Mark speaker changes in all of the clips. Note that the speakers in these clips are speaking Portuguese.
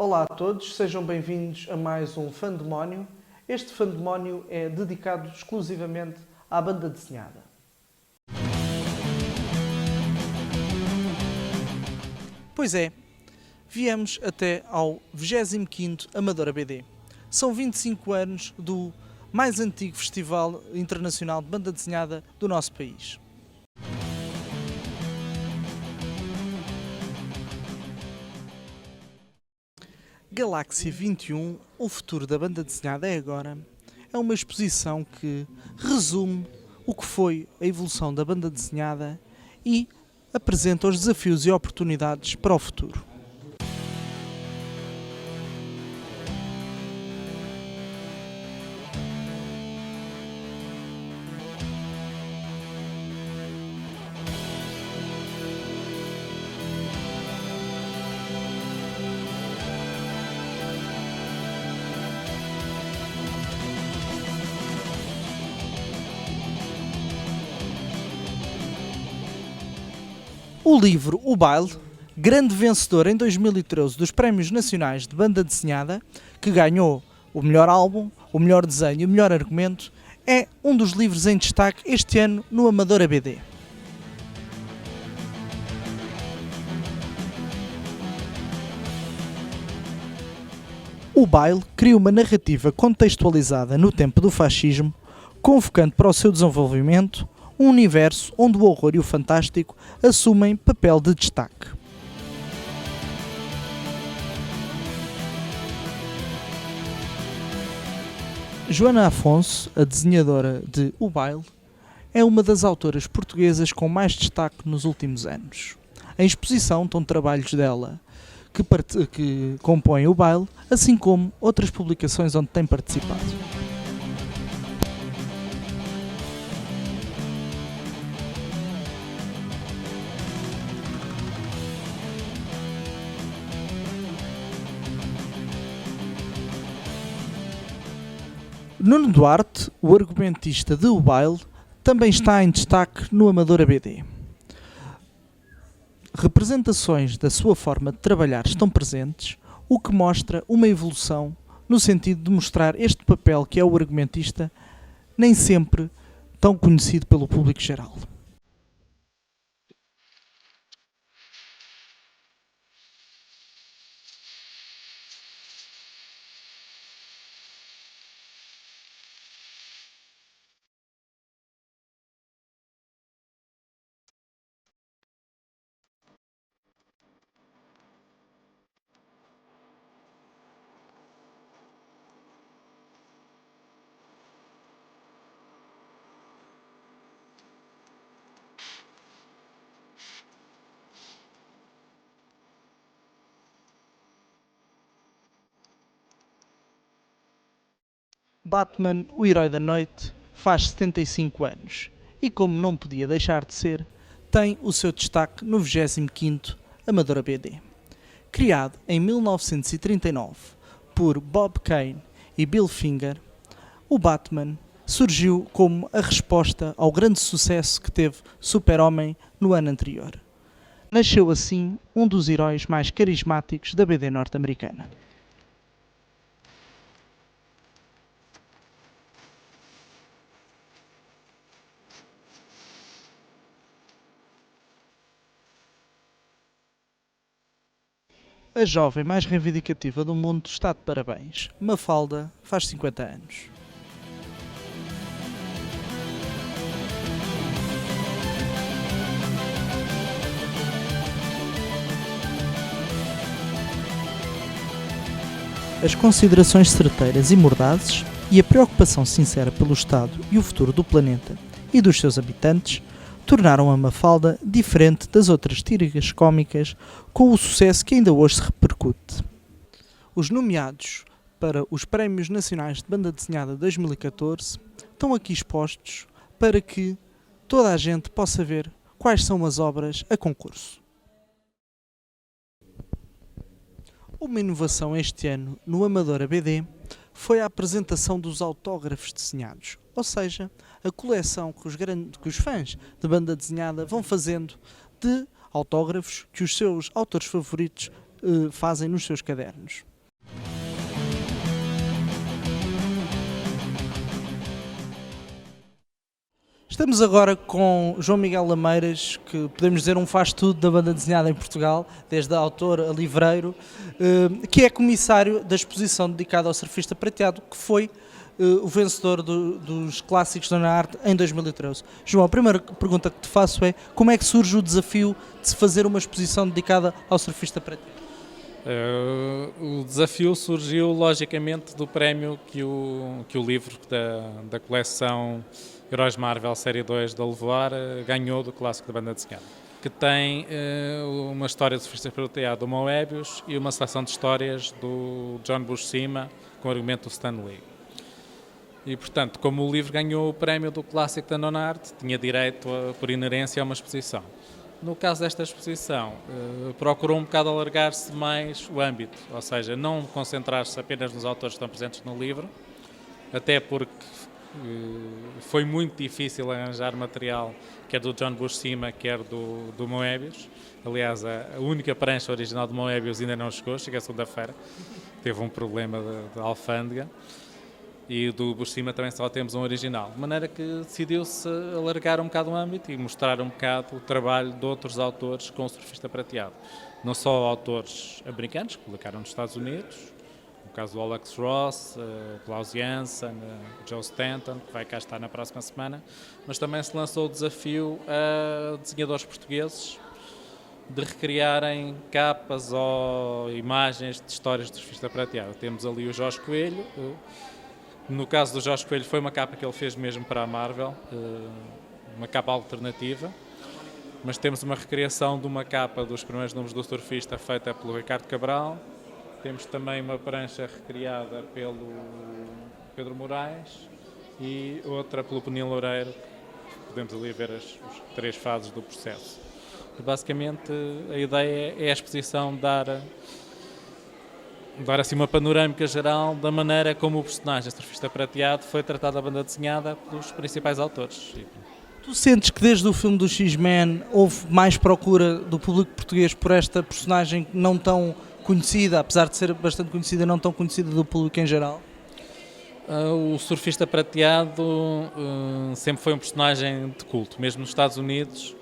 Speaker 1: Olá a todos, sejam bem-vindos a mais um Fandemónio. Este Fandemónio é dedicado exclusivamente à banda desenhada. Pois é, viemos até ao 25º Amadora BD. São 25 anos do mais antigo festival internacional de banda desenhada do nosso país. Galáxia 21, o futuro da banda desenhada é agora, é uma exposição que resume o que foi a evolução da banda desenhada e apresenta os desafios e oportunidades para o futuro. O livro O Baile, grande vencedor em 2013 dos Prémios Nacionais de Banda Desenhada, que ganhou o melhor álbum, o melhor desenho e o melhor argumento, é um dos livros em destaque este ano no Amadora BD. O Baile cria uma narrativa contextualizada no tempo do fascismo, convocando para o seu desenvolvimento um universo onde o horror e o fantástico assumem papel de destaque. Joana Afonso, a desenhadora de O Baile, é uma das autoras portuguesas com mais destaque nos últimos anos. Em exposição estão trabalhos dela que compõem O Baile, assim como outras publicações onde tem participado. Nuno Duarte, o argumentista de O Baile, também está em destaque no Amadora BD. Representações da sua forma de trabalhar estão presentes, o que mostra uma evolução no sentido de mostrar este papel que é o argumentista, nem sempre tão conhecido pelo público geral. Batman, o Herói da Noite, faz 75 anos e, como não podia deixar de ser, tem o seu destaque no 25º Amadora BD. Criado em 1939 por Bob Kane e Bill Finger, o Batman surgiu como a resposta ao grande sucesso que teve Super-Homem no ano anterior. Nasceu assim um dos heróis mais carismáticos da BD norte-americana. A jovem mais reivindicativa do mundo está de parabéns. Mafalda faz 50 anos. As considerações certeiras e mordazes e a preocupação sincera pelo estado e o futuro do planeta e dos seus habitantes tornaram a Mafalda diferente das outras tiras cómicas, com o sucesso que ainda hoje se repercute. Os nomeados para os Prémios Nacionais de Banda Desenhada 2014 estão aqui expostos para que toda a gente possa ver quais são as obras a concurso. Uma inovação este ano no Amadora BD foi a apresentação dos autógrafos desenhados, ou seja, a coleção que os fãs de banda desenhada vão fazendo de autógrafos que os seus autores favoritos fazem nos seus cadernos. Estamos agora com João Miguel Lameiras, que podemos dizer um faz-tudo da banda desenhada em Portugal, desde autor a livreiro, que é comissário da exposição dedicada ao surfista prateado, que foi o vencedor dos clássicos da arte em 2013. João, a primeira pergunta que te faço é: como é que surge o desafio de se fazer uma exposição dedicada ao surfista prateado?
Speaker 2: O desafio surgiu logicamente do prémio que o livro da coleção Heróis Marvel Série 2 da Levoar ganhou do clássico da banda desenhada, que tem uma história de surfista prateado do Moebius e uma seleção de histórias do John Buscema com argumento do Stan Lee. E, portanto, como o livro ganhou o prémio do clássico da non-arte, tinha direito, por inerência, a uma exposição. No caso desta exposição, procurou um bocado alargar-se mais o âmbito, ou seja, não concentrar-se apenas nos autores que estão presentes no livro, até porque foi muito difícil arranjar material, quer do John Buscema, quer do Moebius. Aliás, a única prancha original do Moebius ainda não chegou, chega segunda-feira, teve um problema de alfândega. E do Buscema também só temos um original, de maneira que decidiu-se alargar um bocado o âmbito e mostrar um bocado o trabalho de outros autores com o surfista prateado. Não só autores americanos, que publicaram nos Estados Unidos, no caso do Alex Ross, Klaus Janssen, Joe Stanton, que vai cá estar na próxima semana, mas também se lançou o desafio a desenhadores portugueses de recriarem capas ou imagens de histórias de surfista prateado. Temos ali o Jorge Coelho. No caso do Jorge Coelho, foi uma capa que ele fez mesmo para a Marvel, uma capa alternativa, mas temos uma recriação de uma capa dos primeiros números do Surfista feita pelo Ricardo Cabral. Temos também uma prancha recriada pelo Pedro Moraes e outra pelo Peninha Loureiro. Podemos ali ver as 3 fases do processo. E, basicamente, a ideia é a exposição dar assim uma panorâmica geral da maneira como o personagem surfista prateado foi tratado da banda desenhada pelos principais autores.
Speaker 1: Tu sentes que desde o filme do X-Men houve mais procura do público português por esta personagem não tão conhecida, apesar de ser bastante conhecida, não tão conhecida do público em geral?
Speaker 2: O surfista prateado sempre foi um personagem de culto, mesmo nos Estados Unidos.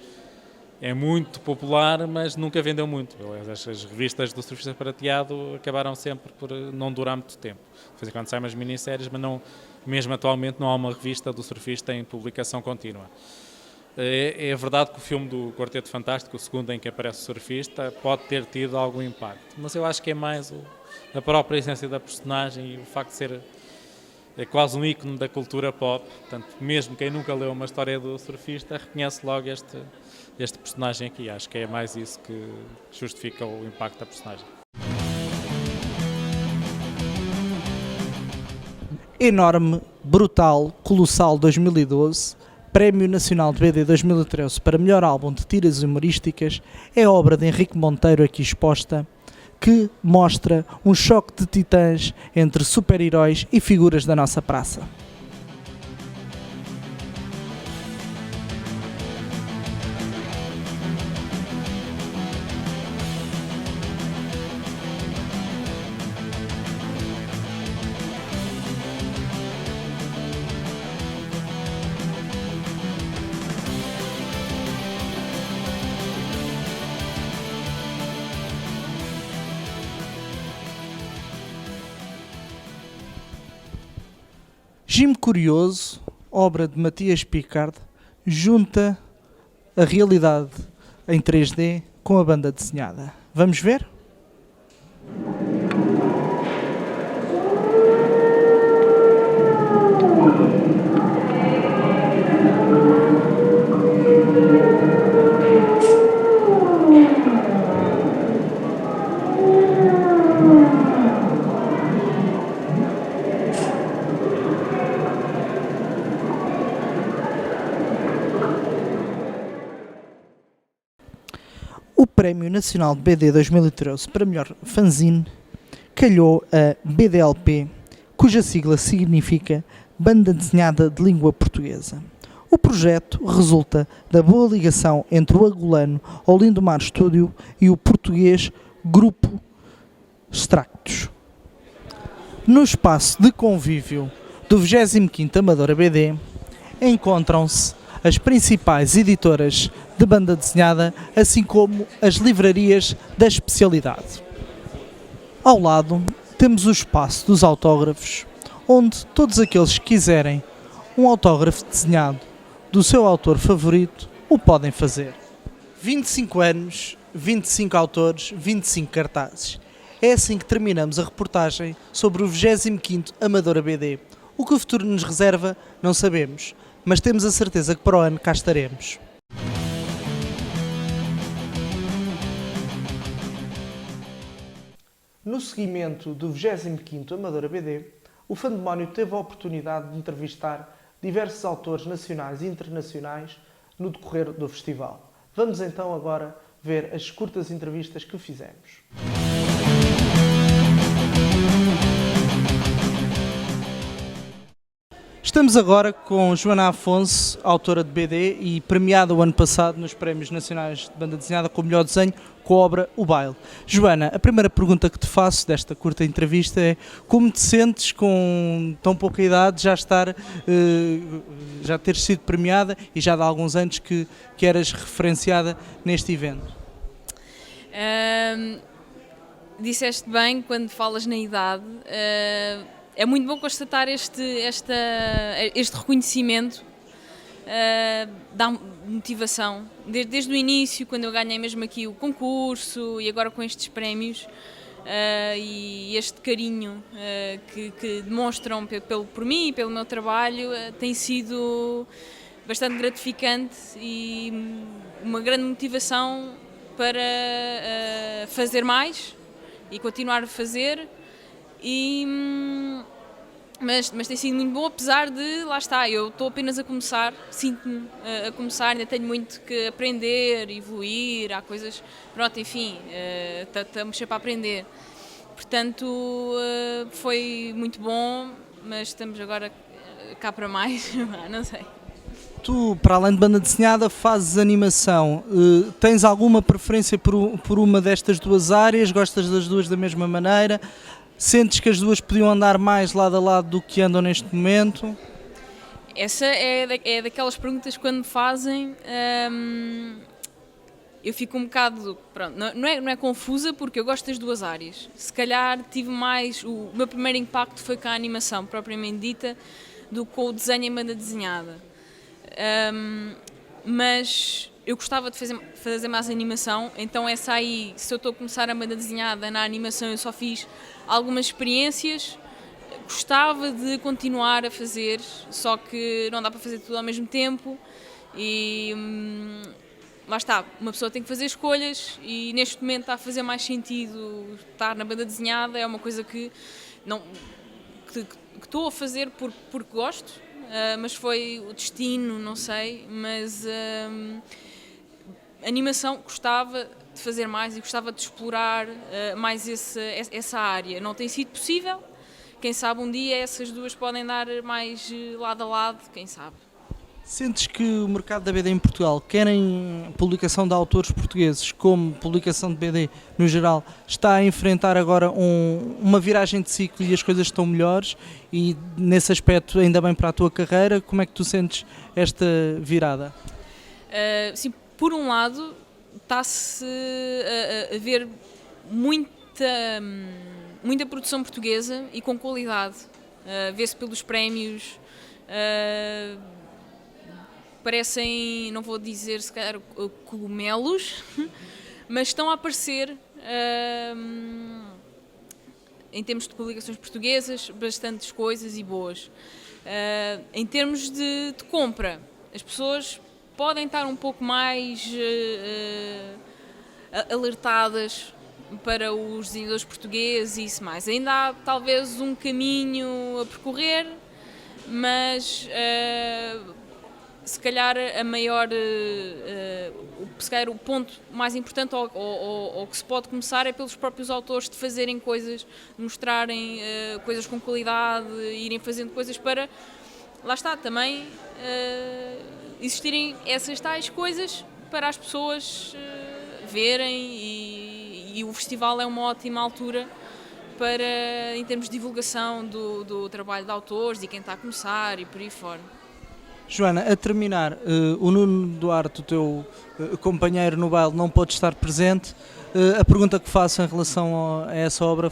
Speaker 2: É muito popular, mas nunca vendeu muito. As revistas do surfista prateado acabaram sempre por não durar muito tempo. De vez em quando saem umas minisséries, mas não, mesmo atualmente não há uma revista do surfista em publicação contínua. É verdade que o filme do Quarteto Fantástico, o segundo em que aparece o surfista, pode ter tido algum impacto, mas eu acho que é mais a própria essência da personagem e o facto de ser quase um ícone da cultura pop. Portanto, mesmo quem nunca leu uma história do surfista reconhece logo este personagem aqui. Acho que é mais isso que justifica o impacto da personagem.
Speaker 1: Enorme, brutal, colossal 2012, Prémio Nacional de BD 2013 para melhor álbum de tiras humorísticas, é obra de Henrique Monteiro aqui exposta, que mostra um choque de titãs entre super-heróis e figuras da nossa praça. Jim Curioso, obra de Matias Picard, junta a realidade em 3D com a banda desenhada. Vamos ver? O Prémio Nacional de BD 2013 para melhor fanzine calhou a BDLP, cuja sigla significa Banda Desenhada de Língua Portuguesa. O projeto resulta da boa ligação entre o angolano Olindomar Studio e o português Grupo Extractos. No espaço de convívio do 25º Amadora BD encontram-se as principais editoras de banda desenhada, assim como as livrarias da especialidade. Ao lado temos o espaço dos autógrafos, onde todos aqueles que quiserem um autógrafo desenhado do seu autor favorito o podem fazer. 25 anos, 25 autores, 25 cartazes. É assim que terminamos a reportagem sobre o 25º Amadora BD. O que o futuro nos reserva, não sabemos, mas temos a certeza que para o ano cá estaremos. No seguimento do 25º Amadora BD, o Fandemónio teve a oportunidade de entrevistar diversos autores nacionais e internacionais no decorrer do festival. Vamos então agora ver as curtas entrevistas que fizemos. Estamos agora com Joana Afonso, autora de BD e premiada o ano passado nos Prémios Nacionais de Banda Desenhada com o melhor desenho com a obra O Baile. Joana, a primeira pergunta que te faço desta curta entrevista é: como te sentes com tão pouca idade já teres sido premiada e já há alguns anos que eras referenciada neste evento?
Speaker 3: Disseste bem quando falas na idade. É muito bom constatar este reconhecimento, dá motivação. Desde o início, quando eu ganhei mesmo aqui o concurso e agora com estes prémios, e este carinho que demonstram por mim e pelo meu trabalho, tem sido bastante gratificante e uma grande motivação para fazer mais e continuar a fazer. Mas tem sido muito bom, apesar de, lá está, eu estou apenas a começar, sinto-me a começar, ainda tenho muito que aprender, evoluir, há coisas, pronto, enfim, estamos sempre a aprender. Portanto, foi muito bom, mas estamos agora cá para mais, não sei.
Speaker 1: Tu, para além de banda desenhada, fazes animação. Tens alguma preferência por uma destas duas áreas? Gostas das duas da mesma maneira? Sentes que as duas podiam andar mais lado a lado do que andam neste momento?
Speaker 3: Essa é daquelas perguntas que quando me fazem, eu fico um bocado, pronto, não é confusa, porque eu gosto das duas áreas. Se calhar tive mais, o meu primeiro impacto foi com a animação propriamente dita, do que com o desenho em banda desenhada. Mas eu gostava de fazer mais animação, então essa aí, se eu estou a começar a banda desenhada na animação, eu só fiz algumas experiências, gostava de continuar a fazer, só que não dá para fazer tudo ao mesmo tempo e lá está, uma pessoa tem que fazer escolhas e neste momento está a fazer mais sentido estar na banda desenhada, é uma coisa que estou a fazer porque gosto, mas foi o destino, não sei, mas animação gostava de fazer mais e gostava de explorar mais essa área. Não tem sido possível, quem sabe um dia essas duas podem dar mais lado a lado, quem sabe.
Speaker 1: Sentes que o mercado da BD em Portugal, quer em publicação de autores portugueses como publicação de BD no geral, está a enfrentar agora uma viragem de ciclo e as coisas estão melhores e nesse aspecto ainda bem para a tua carreira, como é que tu sentes esta virada?
Speaker 3: Sim, por um lado está-se a ver muita produção portuguesa e com qualidade, vê-se pelos prémios, parecem, não vou dizer se calhar cogumelos, mas estão a aparecer em termos de publicações portuguesas, bastantes coisas e boas. Em termos de compra, as pessoas podem estar um pouco mais alertadas para os desenhadores portugueses e isso mais. Ainda há talvez um caminho a percorrer, mas se calhar se calhar o ponto mais importante ou que se pode começar é pelos próprios autores de fazerem coisas, mostrarem coisas com qualidade, irem fazendo coisas para, lá está, também existirem essas tais coisas para as pessoas verem e o festival é uma ótima altura para, em termos de divulgação do trabalho de autores e quem está a começar e por aí fora.
Speaker 1: Joana, a terminar, o Nuno Duarte, o teu companheiro no baile, não pode estar presente. A pergunta que faço em relação a essa obra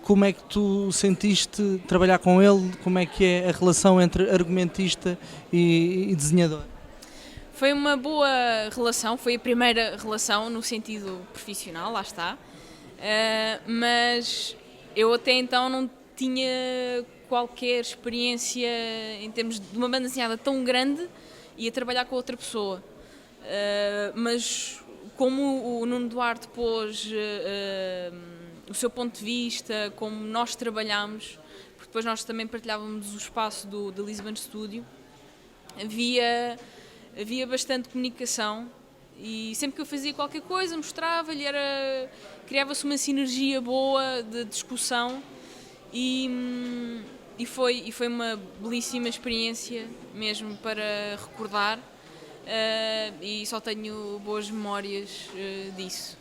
Speaker 1: como é que tu sentiste trabalhar com ele, como é que é a relação entre argumentista e desenhador?
Speaker 3: Foi uma boa relação, foi a primeira relação no sentido profissional, lá está. Mas eu até então não tinha qualquer experiência em termos de uma banda desenhada tão grande e a trabalhar com outra pessoa. Mas como o Nuno Duarte pôs o seu ponto de vista, como nós trabalhámos, porque depois nós também partilhávamos o espaço do Lisbon Studio, havia bastante comunicação e sempre que eu fazia qualquer coisa mostrava-lhe, criava-se uma sinergia boa de discussão e foi uma belíssima experiência mesmo para recordar e só tenho boas memórias disso.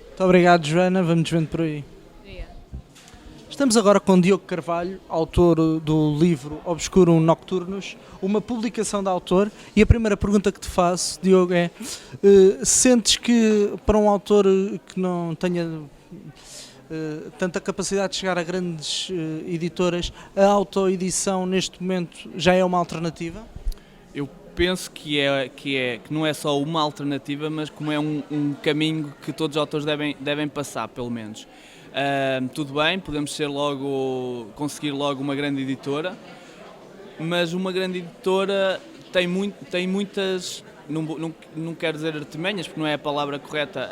Speaker 1: Muito obrigado, Joana, vamos vendo por aí. Estamos agora com Diogo Carvalho, autor do livro Obscurum Nocturnus, uma publicação de autor, e a primeira pergunta que te faço, Diogo, é sentes que para um autor que não tenha tanta capacidade de chegar a grandes editoras, a autoedição neste momento já é uma alternativa?
Speaker 4: Eu penso que não é só uma alternativa, mas como é um caminho que todos os autores devem passar, pelo menos. Tudo bem, podemos conseguir logo uma grande editora, mas uma grande editora tem muitas, não quero dizer artimanhas, porque não é a palavra correta,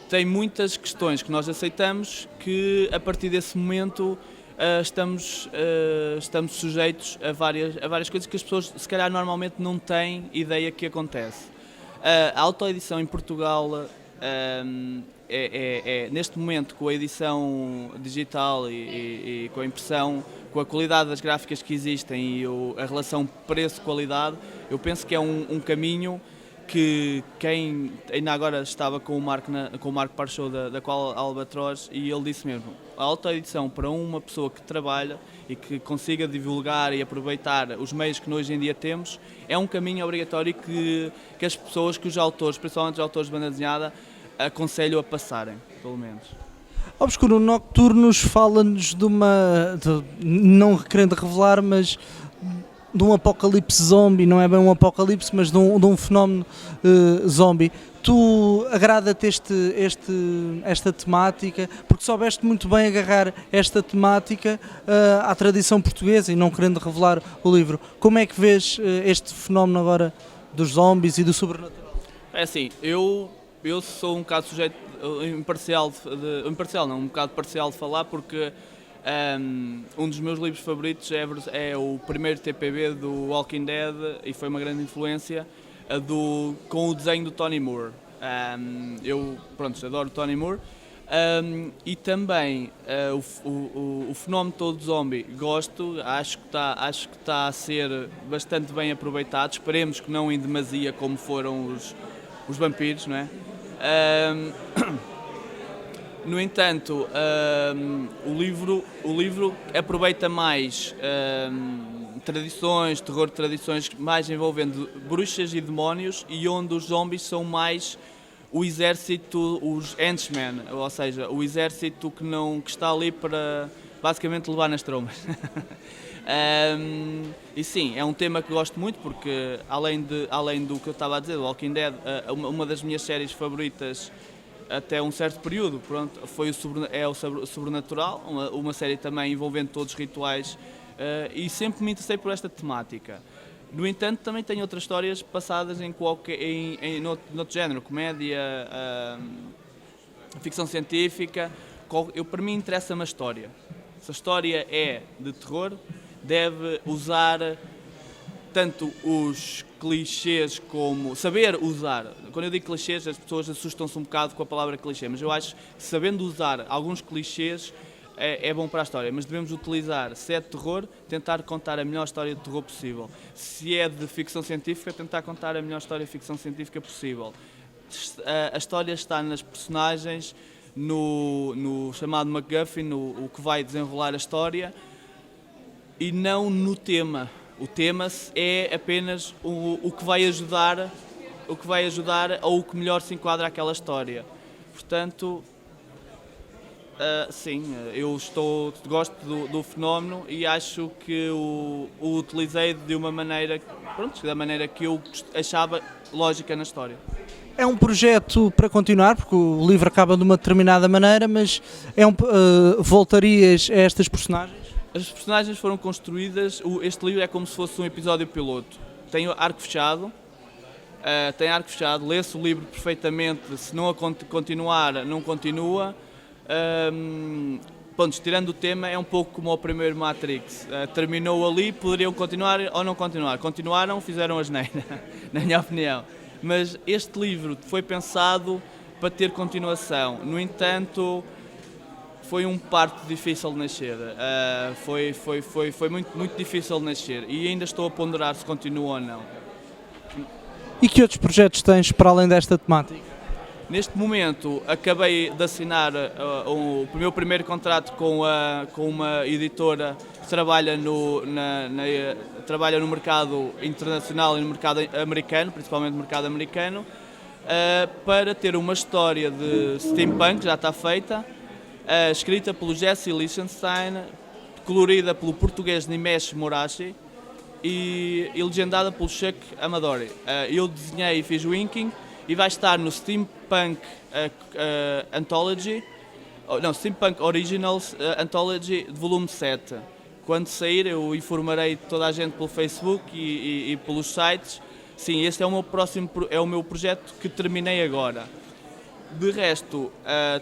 Speaker 4: tem muitas questões que nós aceitamos que a partir desse momento estamos sujeitos a várias coisas que as pessoas se calhar normalmente não têm ideia que acontece. A autoedição em Portugal neste momento, com a edição digital e com a impressão, com a qualidade das gráficas que existem e a relação preço-qualidade, eu penso que é um caminho que quem ainda agora estava com o Marco Parchou da qual Albatroz, e ele disse mesmo, a autoedição para uma pessoa que trabalha e que consiga divulgar e aproveitar os meios que hoje em dia temos, é um caminho obrigatório que as pessoas, que os autores, principalmente os autores de banda desenhada, aconselho a passarem, pelo menos.
Speaker 1: Obscurum Nocturnus fala-nos não querendo revelar, mas de um apocalipse zombie, não é bem um apocalipse, mas de um fenómeno zombie. Tu agrada-te esta temática, porque soubeste muito bem agarrar esta temática à tradição portuguesa e não querendo revelar o livro. Como é que vês este fenómeno agora dos zombies e do sobrenatural?
Speaker 4: É assim, eu sou um bocado sujeito, um bocado parcial de falar, porque um dos meus livros favoritos é o primeiro TPB do Walking Dead e foi uma grande influência com o desenho do Tony Moore. Eu adoro Tony Moore. E também o fenómeno todo zombie gosto, acho que está a ser bastante bem aproveitado, esperemos que não em demasia como foram os vampiros, não é? No entanto, o livro aproveita mais tradições, terror de tradições, mais envolvendo bruxas e demónios, e onde os zombies são mais o exército, os henchmen, ou seja, o exército que está ali para basicamente levar nas trombas. E sim, é um tema que gosto muito, porque além do que eu estava a dizer, do Walking Dead, uma das minhas séries favoritas até um certo período, foi o Sobrenatural, uma série também envolvendo todos os rituais, e sempre me interessei por esta temática. No entanto, também tenho outras histórias passadas em outro género, comédia, ficção científica. Para mim interessa-me a história. Se a história é de terror, deve usar tanto os clichês como saber usar. Quando eu digo clichês, as pessoas assustam-se um bocado com a palavra clichê, mas eu acho que sabendo usar alguns clichês é bom para a história, mas devemos utilizar, se é de terror, tentar contar a melhor história de terror possível. Se é de ficção científica, tentar contar a melhor história de ficção científica possível. A história está nas personagens, no chamado MacGuffin, o que vai desenrolar a história, e não no tema. O tema é apenas o que vai ajudar, ou o que melhor se enquadra àquela história. Portanto, sim, eu gosto do fenómeno e acho que o utilizei de uma maneira, da maneira que eu achava lógica na história.
Speaker 1: É um projeto para continuar, porque o livro acaba de uma determinada maneira, mas voltarias a estas personagens?
Speaker 4: As personagens foram construídas, este livro é como se fosse um episódio piloto. Tem arco fechado, lê-se o livro perfeitamente, se não continuar, não continua. Tirando o tema, é um pouco como o primeiro Matrix. Terminou ali, poderiam continuar ou não continuar. Continuaram, fizeram asneira, na minha opinião. Mas este livro foi pensado para ter continuação. No entanto, foi um parto difícil de nascer. Foi muito difícil de nascer e ainda estou a ponderar se continua ou não.
Speaker 1: E que outros projetos tens para além desta temática?
Speaker 4: Neste momento acabei de assinar o meu primeiro contrato com uma editora que trabalha trabalha no mercado internacional e no mercado americano, principalmente no mercado americano, para ter uma história de steampunk, já está feita, escrita pelo Jesse Lichtenstein, colorida pelo português Nimesh Morashi e legendada pelo Chuck Amadori. Eu desenhei e fiz o inking e vai estar no Steampunk Anthology, Steampunk Originals Anthology de volume 7. Quando sair eu informarei toda a gente pelo Facebook e pelos sites. Sim, este é o meu projeto que terminei agora. De resto,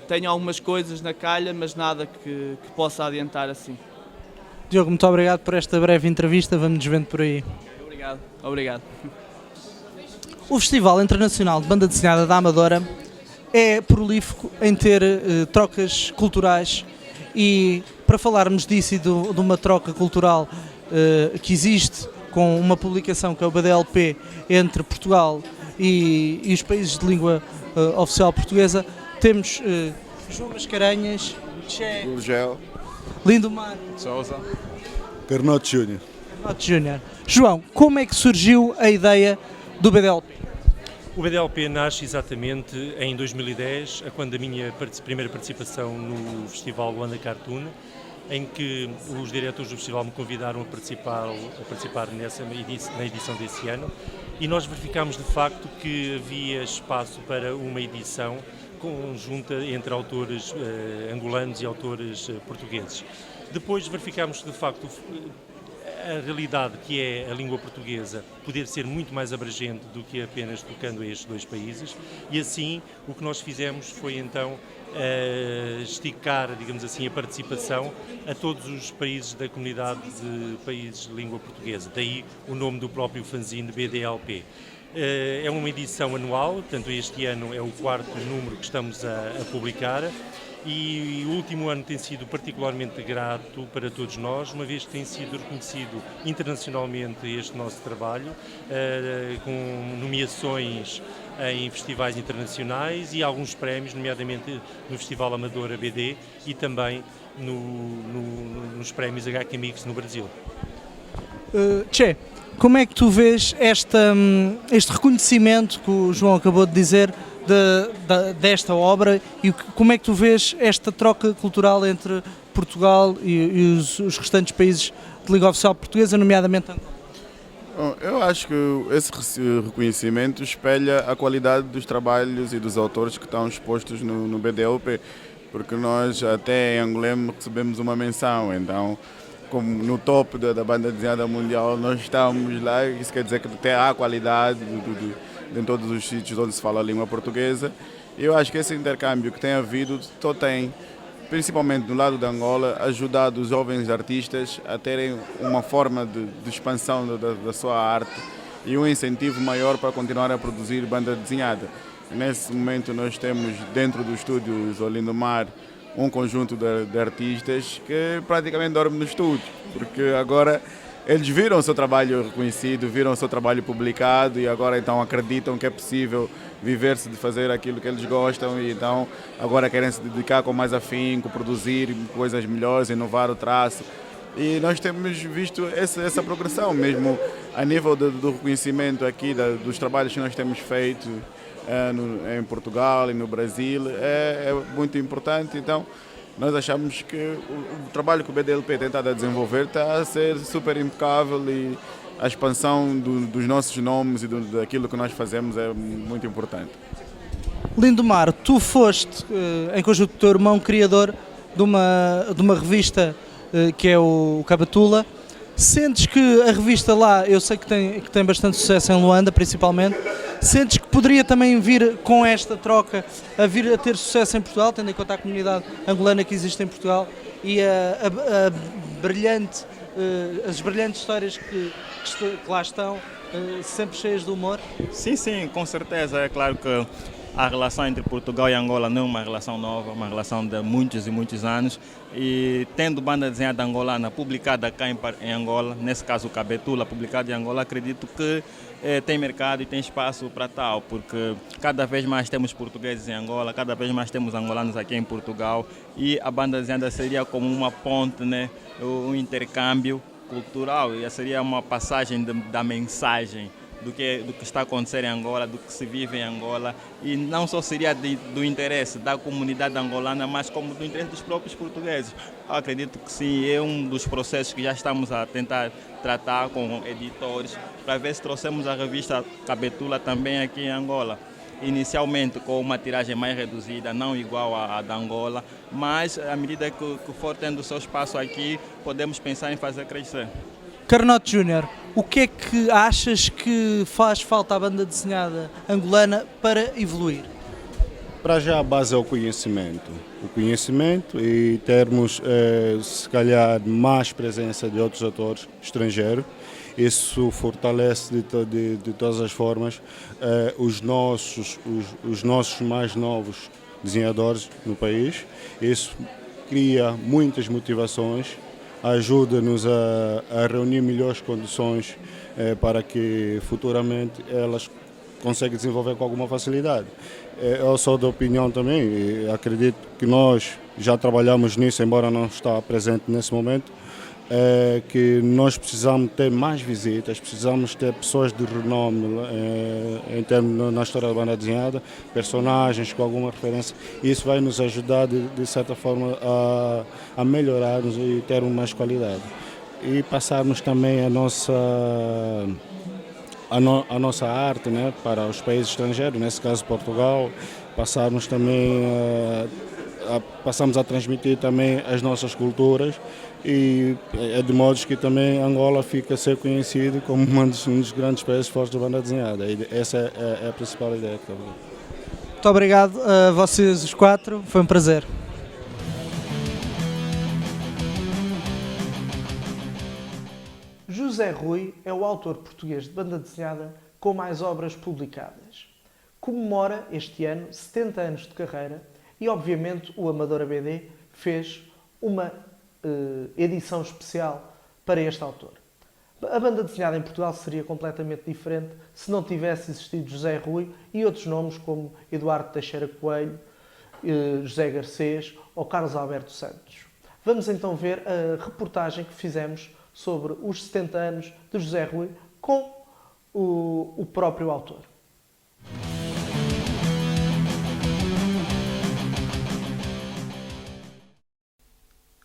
Speaker 4: tenho algumas coisas na calha, mas nada que possa adiantar assim.
Speaker 1: Diogo, muito obrigado por esta breve entrevista, vamos nos vendo por aí.
Speaker 4: Obrigado.
Speaker 1: O Festival Internacional de Banda Desenhada da Amadora é prolífico em ter trocas culturais e para falarmos disso e de uma troca cultural que existe com uma publicação que é o BDLP entre Portugal e os países de língua oficial portuguesa, temos João Mascarenhas, Che,
Speaker 5: Gurgel,
Speaker 1: Lindomar,
Speaker 5: Sousa, Carnote Júnior.
Speaker 1: Júnior. João, como é que surgiu a ideia do BDLP?
Speaker 6: O BDLP nasce exatamente em 2010, quando a minha primeira participação no Festival Luanda Cartoon, em que os diretores do festival me convidaram a participar na edição desse ano, e nós verificámos de facto que havia espaço para uma edição conjunta entre autores angolanos e autores portugueses. Depois verificámos de facto a realidade que é a língua portuguesa poder ser muito mais abrangente do que apenas tocando a estes dois países, e assim o que nós fizemos foi então esticar, digamos assim, a participação a todos os países da comunidade de países de língua portuguesa, daí o nome do próprio fanzine BDLP. É uma edição anual, portanto este ano é o 4º número que estamos a publicar. E o último ano tem sido particularmente grato para todos nós, uma vez que tem sido reconhecido internacionalmente este nosso trabalho, com nomeações em festivais internacionais e alguns prémios, nomeadamente no Festival Amadora BD e também nos prémios HQ Mix no Brasil.
Speaker 1: Che, como é que tu vês este reconhecimento que o João acabou de dizer desta obra e como é que tu vês esta troca cultural entre Portugal e os restantes países de língua oficial portuguesa, nomeadamente Angola?
Speaker 5: Bom, eu acho que esse reconhecimento espelha a qualidade dos trabalhos e dos autores que estão expostos no BDLP, porque nós até em Angolema recebemos uma menção, então como no top da banda desenhada mundial nós estamos lá, isso quer dizer que até há qualidade em todos os sítios onde se fala a língua portuguesa. Eu acho que esse intercâmbio que tem havido só tem, principalmente no lado de Angola, ajudado os jovens artistas a terem uma forma de expansão da sua arte e um incentivo maior para continuar a produzir banda desenhada. Nesse momento nós temos dentro do estúdio Lindomar um conjunto de artistas que praticamente dormem no estúdio, porque agora eles viram o seu trabalho reconhecido, viram o seu trabalho publicado e agora então acreditam que é possível viver-se de fazer aquilo que eles gostam e então agora querem se dedicar com mais afinco, produzir coisas melhores, inovar o traço. E nós temos visto essa progressão, mesmo a nível do reconhecimento aqui dos trabalhos que nós temos feito em Portugal e no Brasil, é muito importante. Então, nós achamos que o trabalho que o BDLP tem estado a desenvolver está a ser super impecável e a expansão dos nossos nomes e daquilo que nós fazemos é muito importante.
Speaker 1: Lindomar, tu foste, em conjunto com o teu irmão, criador de uma revista que é o Cabatula. Sentes que a revista lá, eu sei que tem bastante sucesso em Luanda, principalmente, sentes que poderia também vir com esta troca a vir a ter sucesso em Portugal, tendo em conta a comunidade angolana que existe em Portugal e as brilhantes histórias que lá estão, sempre cheias de humor?
Speaker 7: Sim, com certeza. É claro que a relação entre Portugal e Angola não é uma relação nova, uma relação de muitos e muitos anos. E tendo banda desenhada angolana publicada cá em Angola, nesse caso o Cabetula, publicado em Angola, acredito que tem mercado e tem espaço para tal, porque cada vez mais temos portugueses em Angola, cada vez mais temos angolanos aqui em Portugal e a banda desenhada seria como uma ponte, né? Um intercâmbio cultural, e seria uma passagem da mensagem do que está a acontecer em Angola, do que se vive em Angola, e não só seria do interesse da comunidade angolana, mas como do interesse dos próprios portugueses. Eu acredito que sim, é um dos processos que já estamos a tentar tratar com editores, para ver se trouxemos a revista Cabetula também aqui em Angola. Inicialmente com uma tiragem mais reduzida, não igual à da Angola, mas à medida que for tendo o seu espaço aqui, podemos pensar em fazer crescer.
Speaker 1: Carnote Júnior, o que é que achas que faz falta à banda desenhada angolana para evoluir?
Speaker 8: Para já a base é o conhecimento. O conhecimento e termos, se calhar, mais presença de outros autores estrangeiros. Isso fortalece de todas as formas os nossos mais novos desenhadores no país. Isso cria muitas motivações, ajuda-nos a reunir melhores condições para que futuramente elas consigam desenvolver com alguma facilidade. Eu sou da opinião também, e acredito que nós já trabalhamos nisso, embora não está presente nesse momento, que nós precisamos ter mais visitas, precisamos ter pessoas de renome em termos na história da banda desenhada, personagens com alguma referência, e isso vai nos ajudar de certa forma a melhorarmos e termos mais qualidade. E passarmos também a nossa arte, né, para os países estrangeiros, nesse caso Portugal, passarmos também passamos a transmitir também as nossas culturas, e é de modo que também Angola fica a ser conhecido como um dos grandes países fortes da banda desenhada. E essa é a principal ideia.
Speaker 1: Muito obrigado a vocês os quatro, foi um prazer. José Rui é o autor português de banda desenhada com mais obras publicadas. Comemora este ano 70 anos de carreira e, obviamente, o Amadora BD fez uma edição especial para este autor. A banda desenhada em Portugal seria completamente diferente se não tivesse existido José Rui e outros nomes como Eduardo Teixeira Coelho, José Garcês ou Carlos Alberto Santos. Vamos então ver a reportagem que fizemos sobre os 70 anos de José Rui com o próprio autor.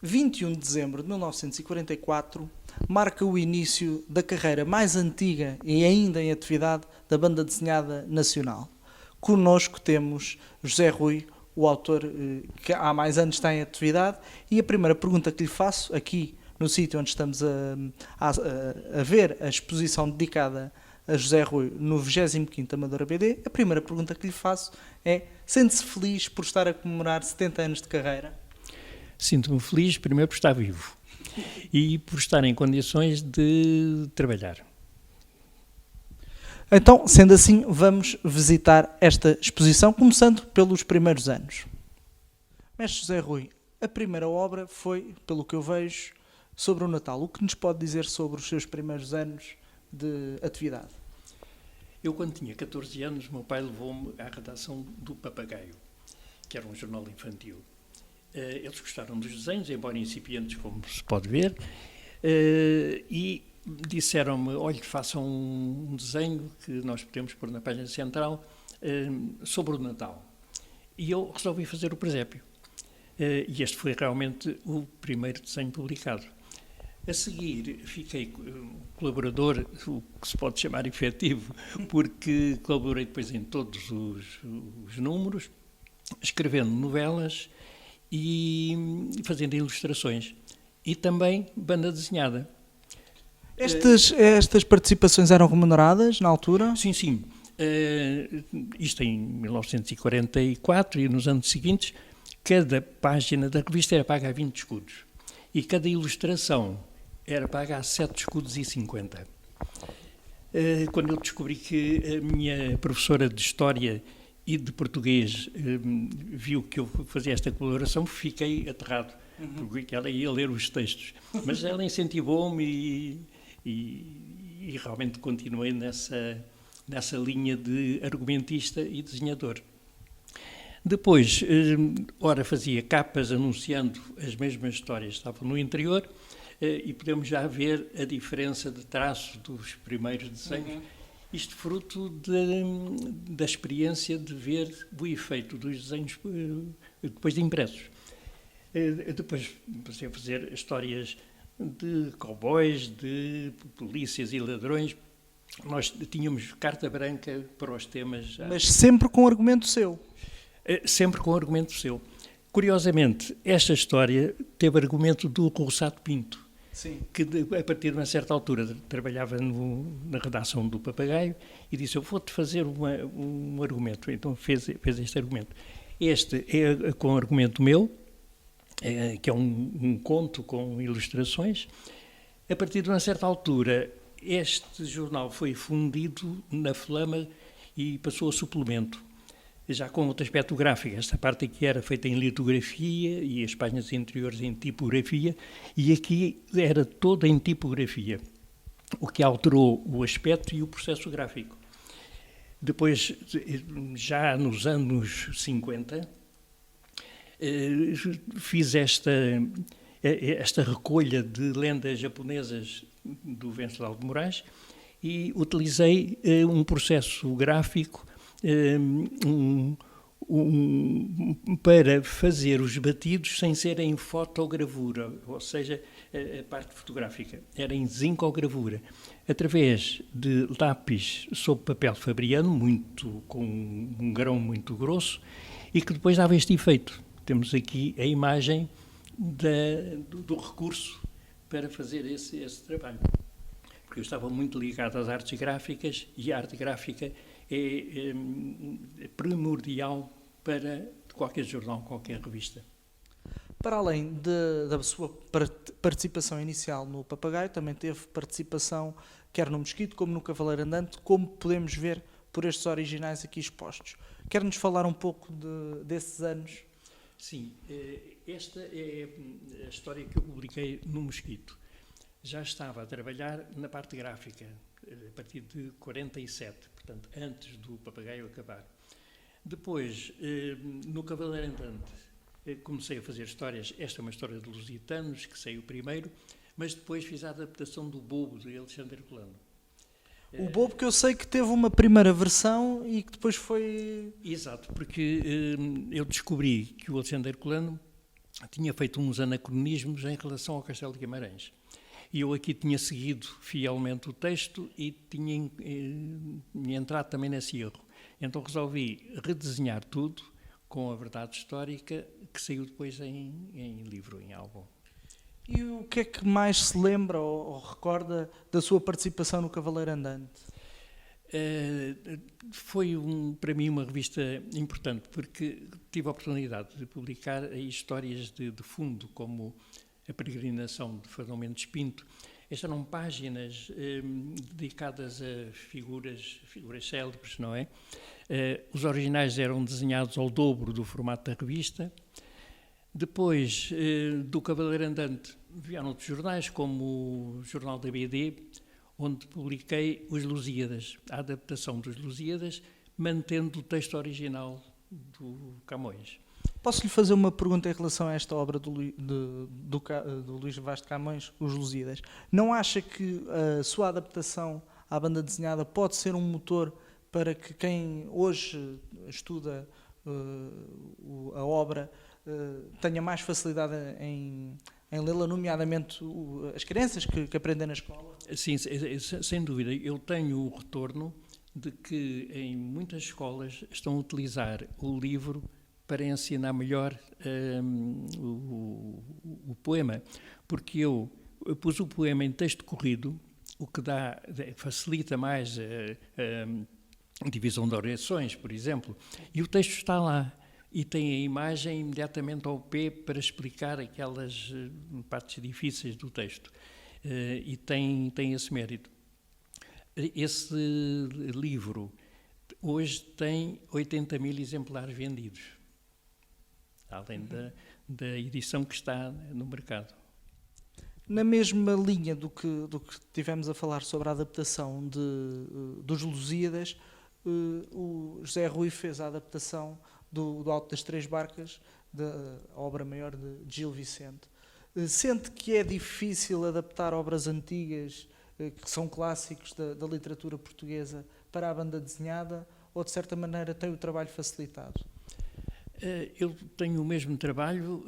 Speaker 1: 21 de dezembro de 1944 marca o início da carreira mais antiga e ainda em atividade da banda desenhada nacional. Connosco temos José Rui, o autor que há mais anos está em atividade, e a primeira pergunta que lhe faço, aqui no sítio onde estamos a ver a exposição dedicada a José Rui no 25º Amadora BD, a primeira pergunta que lhe faço é: sente-se feliz por estar a comemorar 70 anos de carreira?
Speaker 9: Sinto-me feliz, primeiro, por estar vivo e por estar em condições de trabalhar.
Speaker 1: Então, sendo assim, vamos visitar esta exposição, começando pelos primeiros anos. Mestre José Rui, a primeira obra foi, pelo que eu vejo, sobre o Natal. O que nos pode dizer sobre os seus primeiros anos de atividade?
Speaker 9: Eu, quando tinha 14 anos, meu pai levou-me à redação do Papagaio, que era um jornal infantil. Eles gostaram dos desenhos, embora incipientes, como se pode ver, E disseram-me, olha, façam um desenho que nós podemos pôr na página central sobre o Natal. E eu resolvi fazer o presépio. E este foi realmente o primeiro desenho publicado. A seguir, fiquei colaborador, o que se pode chamar efetivo, porque colaborei depois em todos os números, escrevendo novelas e fazendo ilustrações. E também banda desenhada.
Speaker 1: Estas participações eram remuneradas na altura?
Speaker 9: Sim, sim. Isto em 1944 e nos anos seguintes, cada página da revista era paga a 20 escudos. E cada ilustração era paga a 7 escudos e 50. Quando eu descobri que a minha professora de História e de Português viu que eu fazia esta colaboração, fiquei aterrado, porque ela ia ler os textos. Mas ela incentivou-me e realmente continuei nessa linha de argumentista e desenhador. Depois, ora fazia capas anunciando as mesmas histórias, estavam no interior, e podemos já ver a diferença de traço dos primeiros desenhos. Isto fruto da experiência de ver o efeito dos desenhos depois de impressos. Depois passei a fazer histórias de cowboys, de polícias e ladrões. Nós tínhamos carta branca para os temas.
Speaker 1: Mas sempre com argumento seu?
Speaker 9: Sempre com argumento seu. Curiosamente, esta história teve argumento do Roçado Pinto. Sim. Que a partir de uma certa altura trabalhava na redação do Papagaio e disse, eu vou-te fazer um argumento. Então fez este argumento. Este é com argumento meu, que é um conto com ilustrações. A partir de uma certa altura, este jornal foi fundido na Flama e passou a suplemento, já com outro aspecto gráfico. Esta parte aqui era feita em litografia e as páginas interiores em tipografia, e aqui era toda em tipografia, o que alterou o aspecto e o processo gráfico. Depois, já nos anos 50, fiz esta recolha de lendas japonesas do Venceslau de Moraes e utilizei um processo gráfico para fazer os batidos sem ser em fotogravura, ou seja, a parte fotográfica era em zincogravura, através de lápis sob papel fabriano, com um grão muito grosso, e que depois dava este efeito. Temos aqui a imagem do recurso para fazer esse trabalho. Porque eu estava muito ligado às artes gráficas, e a arte gráfica é primordial para qualquer jornal, qualquer revista.
Speaker 1: Para além da sua participação inicial no Papagaio, também teve participação quer no Mosquito como no Cavaleiro Andante, como podemos ver por estes originais aqui expostos. Quer-nos falar um pouco desses anos?
Speaker 9: Sim, esta é a história que eu publiquei no Mosquito. Já estava a trabalhar na parte gráfica, a partir de 47, portanto, antes do Papagaio acabar. Depois, no Cavaleiro Andante, comecei a fazer histórias. Esta é uma história de lusitanos, que saiu primeiro, mas depois fiz a adaptação do Bobo, de Alexandre Colano.
Speaker 1: O Bobo, que eu sei que teve uma primeira versão e que depois foi...
Speaker 9: Exato, porque eu descobri que o Alexandre Colano tinha feito uns anacronismos em relação ao Castelo de Guimarães. E eu aqui tinha seguido fielmente o texto e tinha entrado também nesse erro. Então resolvi redesenhar tudo com a verdade histórica, que saiu depois em livro, em álbum.
Speaker 1: E o que é que mais se lembra ou recorda da sua participação no Cavaleiro Andante?
Speaker 9: Foi para mim uma revista importante, porque tive a oportunidade de publicar histórias de fundo, como A Peregrinação de Fadão Mendes Pinto. Estas eram páginas dedicadas a figuras célebres, não é? Os originais eram desenhados ao dobro do formato da revista. Depois do Cavaleiro Andante vieram outros jornais, como o Jornal da BD, onde publiquei os Lusíadas, a adaptação dos Lusíadas, mantendo o texto original do Camões.
Speaker 1: Posso-lhe fazer uma pergunta em relação a esta obra do Luís Vaz de Camões, Os Lusíadas? Não acha que a sua adaptação à banda desenhada pode ser um motor para que quem hoje estuda a obra tenha mais facilidade em lê-la, nomeadamente as crianças que aprendem na escola?
Speaker 9: Sim, sem dúvida. Eu tenho o retorno de que em muitas escolas estão a utilizar o livro para ensinar melhor o poema, porque eu pus o poema em texto corrido, o que facilita mais a divisão de orações, por exemplo, e o texto está lá. E tem a imagem imediatamente ao pé para explicar aquelas partes difíceis do texto. E tem esse mérito. Esse livro hoje tem 80.000 exemplares vendidos, além da edição que está no mercado.
Speaker 1: Na mesma linha do que tivemos a falar sobre a adaptação dos Lusíadas, o José Rui fez a adaptação do Alto das Três Barcas, da obra maior de Gil Vicente. Sente que é difícil adaptar obras antigas, que são clássicos da literatura portuguesa, para a banda desenhada, ou de certa maneira tem o trabalho facilitado?
Speaker 9: Eu tenho o mesmo trabalho,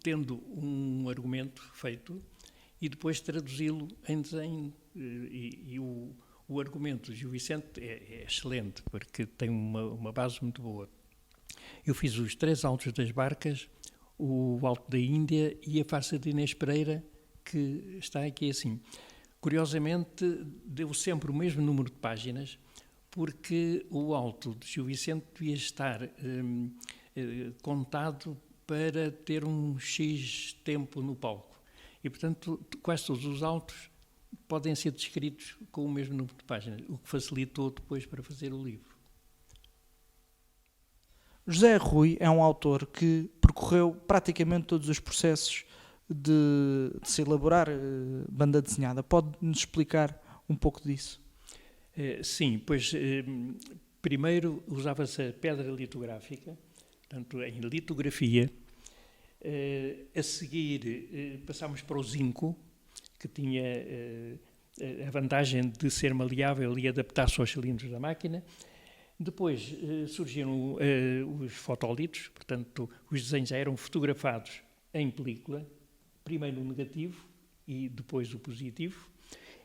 Speaker 9: tendo um argumento feito e depois traduzi-lo em desenho. E o argumento do Gil Vicente é excelente, porque tem uma base muito boa. Eu fiz os 3 Altos das Barcas, o Alto da Índia e a farsa de Inês Pereira, que está aqui assim. Curiosamente, deu sempre o mesmo número de páginas, porque o Alto de Gil Vicente devia estar contado para ter um X tempo no palco. E, portanto, quase todos os altos podem ser descritos com o mesmo número de páginas, o que facilitou depois para fazer o livro.
Speaker 1: José Rui é um autor que percorreu praticamente todos os processos de se elaborar banda desenhada. Pode-nos explicar um pouco disso?
Speaker 9: Sim, pois primeiro usava-se a pedra litográfica, portanto em litografia. A seguir passámos para o zinco, que tinha a vantagem de ser maleável e adaptar-se aos cilindros da máquina. Depois surgiram os fotolitos, portanto os desenhos já eram fotografados em película, primeiro o negativo e depois o positivo.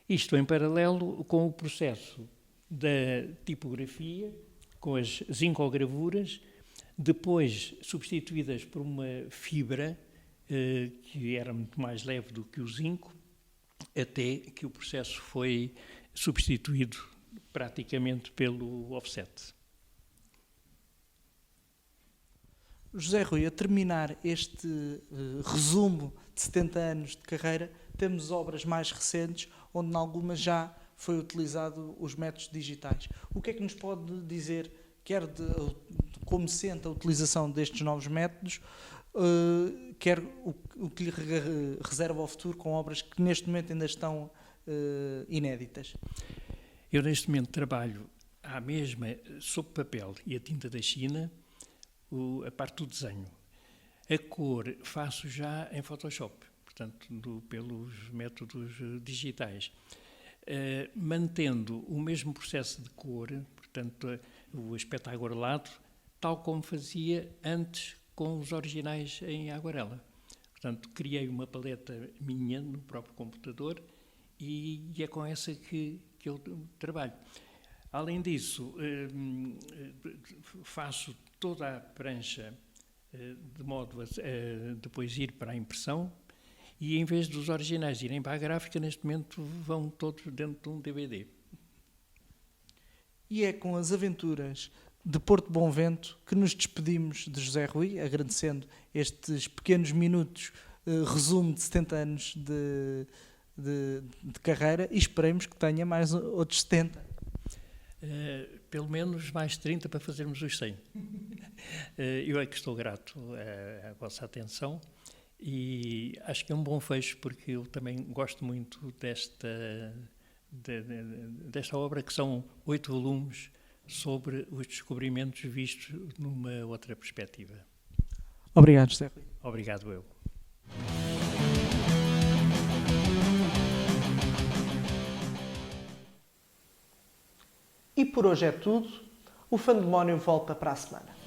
Speaker 9: Isto em paralelo com o processo da tipografia, com as zincogravuras, depois substituídas por uma fibra que era muito mais leve do que o zinco, até que o processo foi substituído praticamente pelo offset.
Speaker 1: José Rui, a terminar este resumo de 70 anos de carreira, temos obras mais recentes, onde em algumas já foi utilizado os métodos digitais. O que é que nos pode dizer, quer de como sente a utilização destes novos métodos, quer o que lhe reserva ao futuro com obras que neste momento ainda estão inéditas?
Speaker 9: Eu neste momento trabalho à mesma, sob papel e a tinta da China, a parte do desenho. A cor faço já em Photoshop, portanto, pelos métodos digitais. Mantendo o mesmo processo de cor, portanto, o aspecto aguarelado, tal como fazia antes com os originais em aguarela. Portanto, criei uma paleta minha no próprio computador e é com essa que eu trabalho. Além disso, faço toda a prancha de modo a depois ir para a impressão e, em vez dos originais irem para a gráfica, neste momento vão todos dentro de um DVD.
Speaker 1: E é com as aventuras de Porto Bom Vento que nos despedimos de José Rui, agradecendo estes pequenos minutos, resumo de 70 anos de carreira, e esperemos que tenha mais outros 70.
Speaker 9: Pelo menos mais 30 para fazermos os 100. Eu é que estou grato à vossa atenção e acho que é um bom fecho, porque eu também gosto muito desta obra, que são 8 volumes sobre os descobrimentos vistos numa outra perspectiva.
Speaker 1: Obrigado, José Rui.
Speaker 9: Obrigado eu.
Speaker 1: E por hoje é tudo. O Fandemónio volta para a semana.